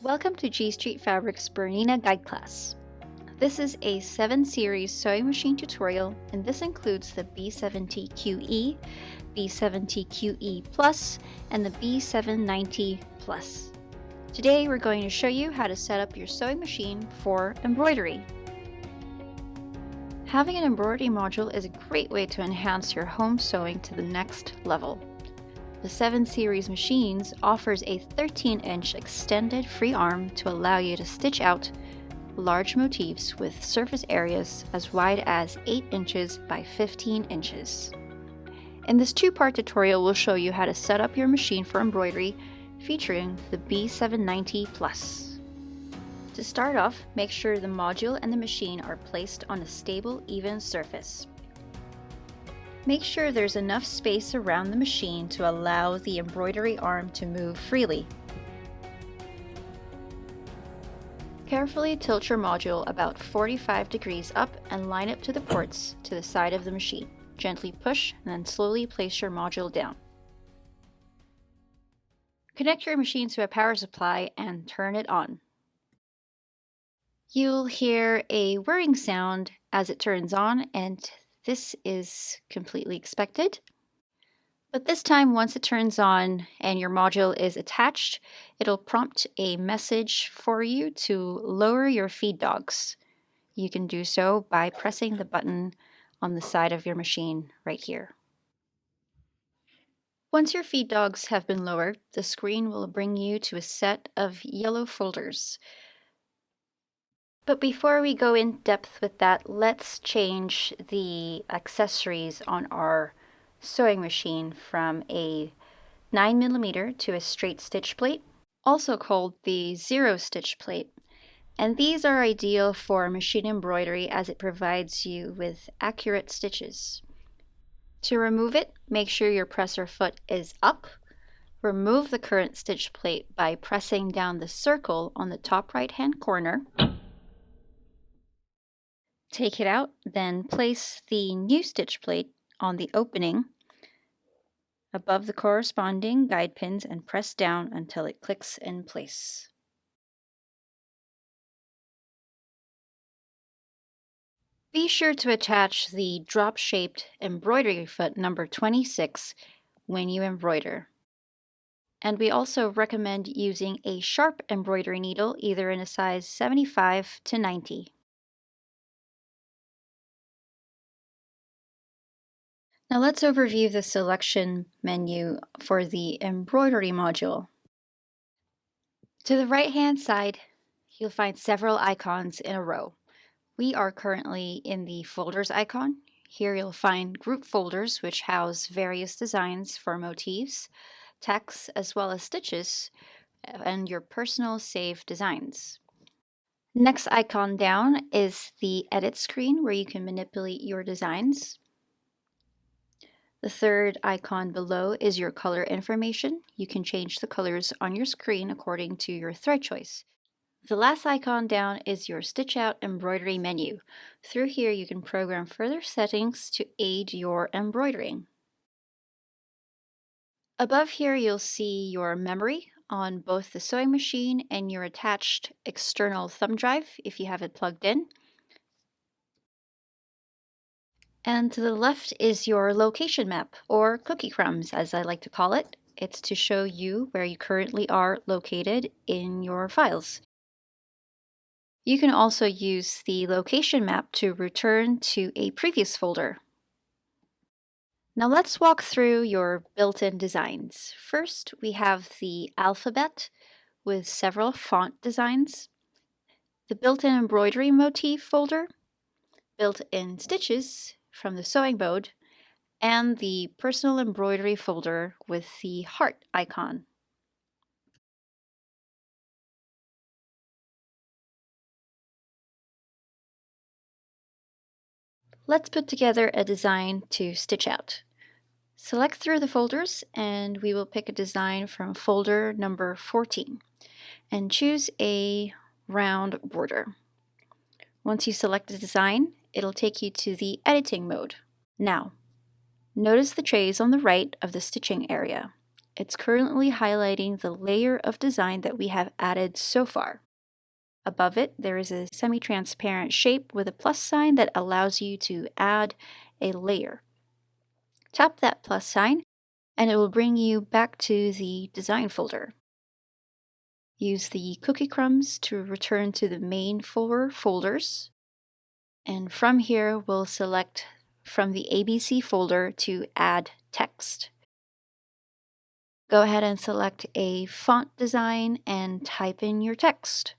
Welcome to G Street Fabric's Bernina guide class. This is a 7 series sewing machine tutorial, and this includes the B70QE, B70QE Plus, and the B790 Plus. Today we're going to show you how to set up your sewing machine for embroidery. Having an embroidery module is a great way to enhance your home sewing to the next level. The 7 series machines offers a 13-inch extended free arm to allow you to stitch out large motifs with surface areas as wide as 8 inches by 15 inches. In this two-part tutorial, we'll show you how to set up your machine for embroidery featuring the B790 Plus. To start off, make sure the module and the machine are placed on a stable, even surface. Make sure there's enough space around the machine to allow the embroidery arm to move freely. Carefully tilt your module about 45 degrees up and line it to the ports to the side of the machine. Gently push and then slowly place your module down. Connect your machine to a power supply and turn it on. You'll hear a whirring sound as it turns on, and this is completely expected. But this time, once it turns on and your module is attached, it'll prompt a message for you to lower your feed dogs. You can do so by pressing the button on the side of your machine right here. Once your feed dogs have been lowered, the screen will bring you to a set of yellow folders. But before we go in depth with that, let's change the accessories on our sewing machine from a 9mm to a straight stitch plate, also called the zero stitch plate. And these are ideal for machine embroidery as it provides you with accurate stitches. To remove it, make sure your presser foot is up. Remove the current stitch plate by pressing down the circle on the top right-hand corner. Take it out, then place the new stitch plate on the opening above the corresponding guide pins and press down until it clicks in place. Be sure to attach the drop-shaped embroidery foot number 26 when you embroider. And we also recommend using a sharp embroidery needle, either in a size 75 to 90. Now let's overview the selection menu for the embroidery module. To the right-hand side, you'll find several icons in a row. We are currently in the folders icon. Here you'll find group folders which house various designs for motifs, text, as well as stitches, and your personal saved designs. Next icon down is the edit screen where you can manipulate your designs. The third icon below is your color information. You can change the colors on your screen according to your thread choice. The last icon down is your Stitch Out Embroidery menu. Through here you can program further settings to aid your embroidering. Above here you'll see your memory on both the sewing machine and your attached external thumb drive if you have it plugged in. And to the left is your location map, or cookie crumbs as I like to call it. It's to show you where you currently are located in your files. You can also use the location map to return to a previous folder. Now let's walk through your built-in designs. First, we have the alphabet with several font designs, the built-in embroidery motif folder, built-in stitches from the sewing mode, and the personal embroidery folder with the heart icon. Let's put together a design to stitch out. Select through the folders and we will pick a design from folder number 14 and choose a round border. Once you select a design, it'll take you to the editing mode. Now, notice the trays on the right of the stitching area. It's currently highlighting the layer of design that we have added so far. Above it, there is a semi-transparent shape with a plus sign that allows you to add a layer. Tap that plus sign and it will bring you back to the design folder. Use the cookie crumbs to return to the main four folders. And from here, we'll select from the ABC folder to add text. Go ahead and select a font design and type in your text.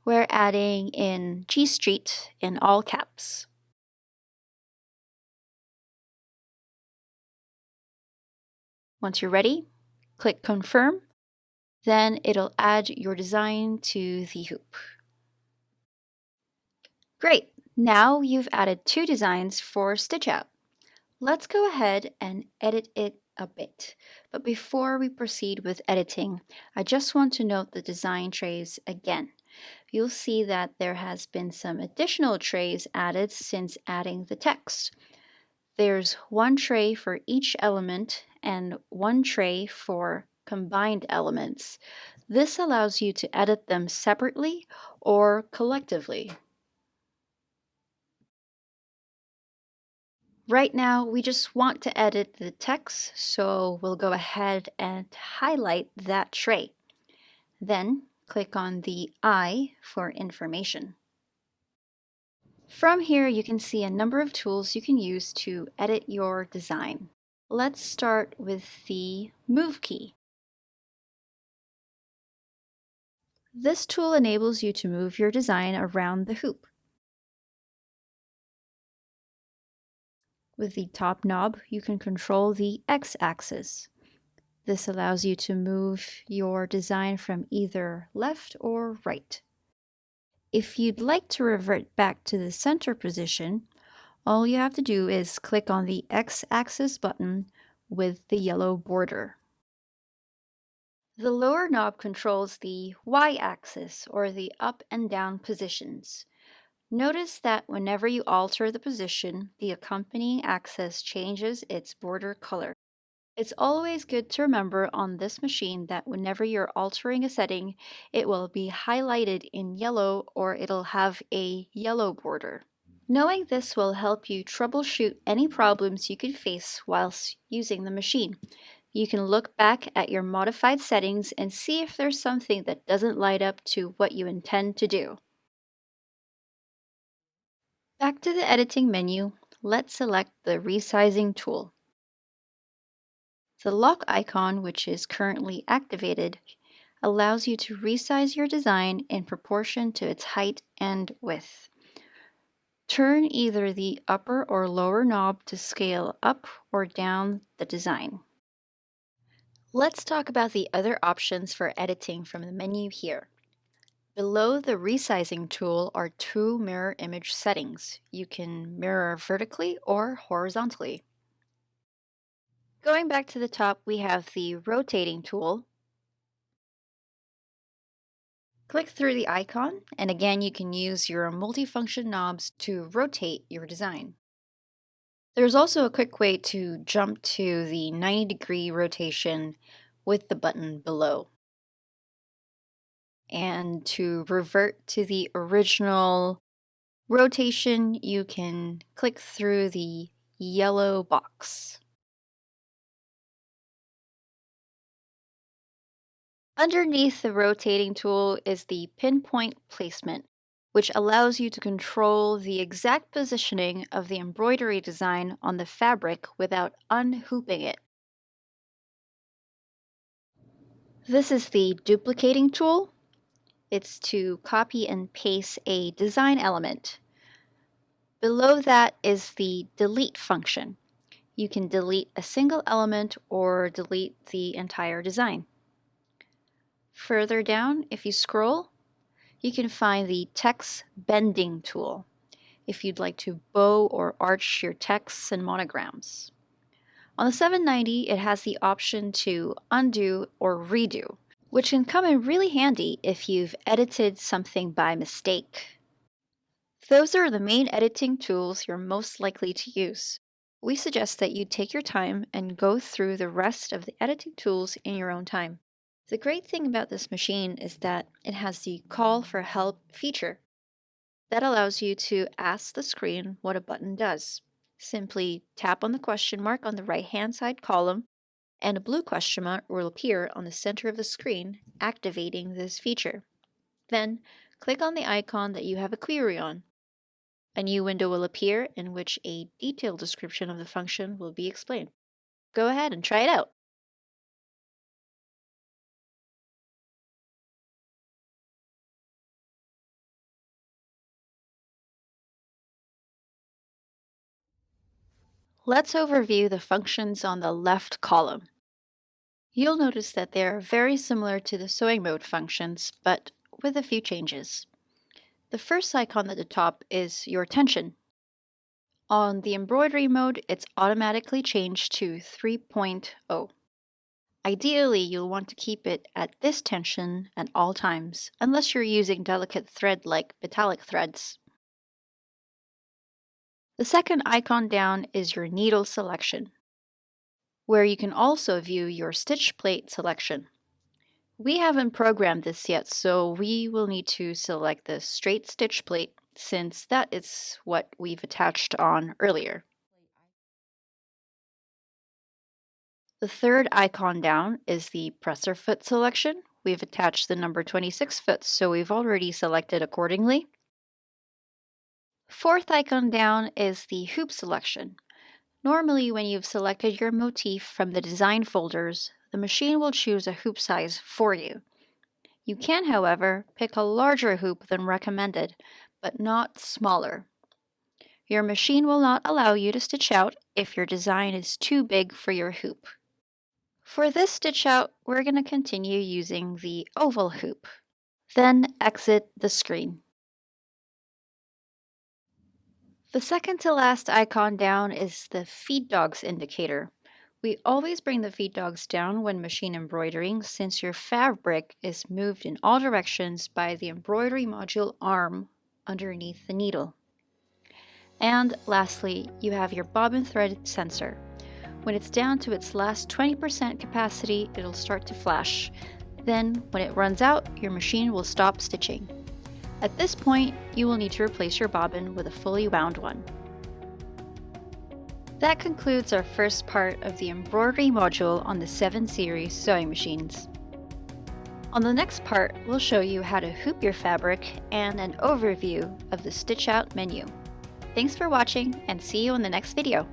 We're adding in G Street in all caps. Once you're ready, click Confirm. Then it'll add your design to the hoop. Great! Now you've added 2 designs for Stitch Out. Let's go ahead and edit it a bit. But before we proceed with editing, I just want to note the design trays again. You'll see that there has been some additional trays added since adding the text. There's 1 tray for each element and 1 tray for combined elements. This allows you to edit them separately or collectively. Right now, we just want to edit the text, so we'll go ahead and highlight that tray. Then, click on the I for information. From here, you can see a number of tools you can use to edit your design. Let's start with the Move key. This tool enables you to move your design around the hoop. With the top knob, you can control the X-axis. This allows you to move your design from either left or right. If you'd like to revert back to the center position, all you have to do is click on the X-axis button with the yellow border. The lower knob controls the Y-axis, or the up and down positions. Notice that whenever you alter the position, the accompanying axis changes its border color. It's always good to remember on this machine that whenever you're altering a setting, it will be highlighted in yellow or it'll have a yellow border. Knowing this will help you troubleshoot any problems you could face whilst using the machine. You can look back at your modified settings and see if there's something that doesn't light up to what you intend to do. Back to the editing menu, let's select the Resizing tool. The lock icon, which is currently activated, allows you to resize your design in proportion to its height and width. Turn either the upper or lower knob to scale up or down the design. Let's talk about the other options for editing from the menu here. Below the Resizing tool are 2 mirror image settings. You can mirror vertically or horizontally. Going back to the top, we have the Rotating tool. Click through the icon, and again you can use your multifunction knobs to rotate your design. There's also a quick way to jump to the 90-degree rotation with the button below. And to revert to the original rotation, you can click through the yellow box. Underneath the rotating tool is the Pinpoint Placement, which allows you to control the exact positioning of the embroidery design on the fabric without unhooping it. This is the Duplicating tool. It's to copy and paste a design element. Below that is the Delete function. You can delete a single element or delete the entire design. Further down, if you scroll, you can find the Text Bending tool if you'd like to bow or arch your texts and monograms. On the 790, it has the option to undo or redo, which can come in really handy if you've edited something by mistake. Those are the main editing tools you're most likely to use. We suggest that you take your time and go through the rest of the editing tools in your own time. The great thing about this machine is that it has the call for help feature. That allows you to ask the screen what a button does. Simply tap on the question mark on the right-hand side column, and a blue question mark will appear on the center of the screen, activating this feature. Then, click on the icon that you have a query on. A new window will appear in which a detailed description of the function will be explained. Go ahead and try it out. Let's overview the functions on the left column. You'll notice that they are very similar to the sewing mode functions, but with a few changes. The first icon at the top is your tension. On the embroidery mode, it's automatically changed to 3.0. Ideally, you'll want to keep it at this tension at all times, unless you're using delicate thread like metallic threads. The second icon down is your needle selection, where you can also view your stitch plate selection. We haven't programmed this yet, so we will need to select the straight stitch plate since that is what we've attached on earlier. The third icon down is the presser foot selection. We've attached the number 26 foot, so we've already selected accordingly. Fourth icon down is the hoop selection. Normally, when you've selected your motif from the design folders, the machine will choose a hoop size for you. You can, however, pick a larger hoop than recommended, but not smaller. Your machine will not allow you to stitch out if your design is too big for your hoop. For this stitch out, we're going to continue using the oval hoop. Then exit the screen. The second to last icon down is the feed dogs indicator. We always bring the feed dogs down when machine embroidering since your fabric is moved in all directions by the embroidery module arm underneath the needle. And lastly, you have your bobbin thread sensor. When it's down to its last 20% capacity, it'll start to flash. Then, when it runs out, your machine will stop stitching. At this point, you will need to replace your bobbin with a fully wound one. That concludes our first part of the embroidery module on the 7 series sewing machines. On the next part, we'll show you how to hoop your fabric and an overview of the stitch out menu. Thanks for watching and see you in the next video.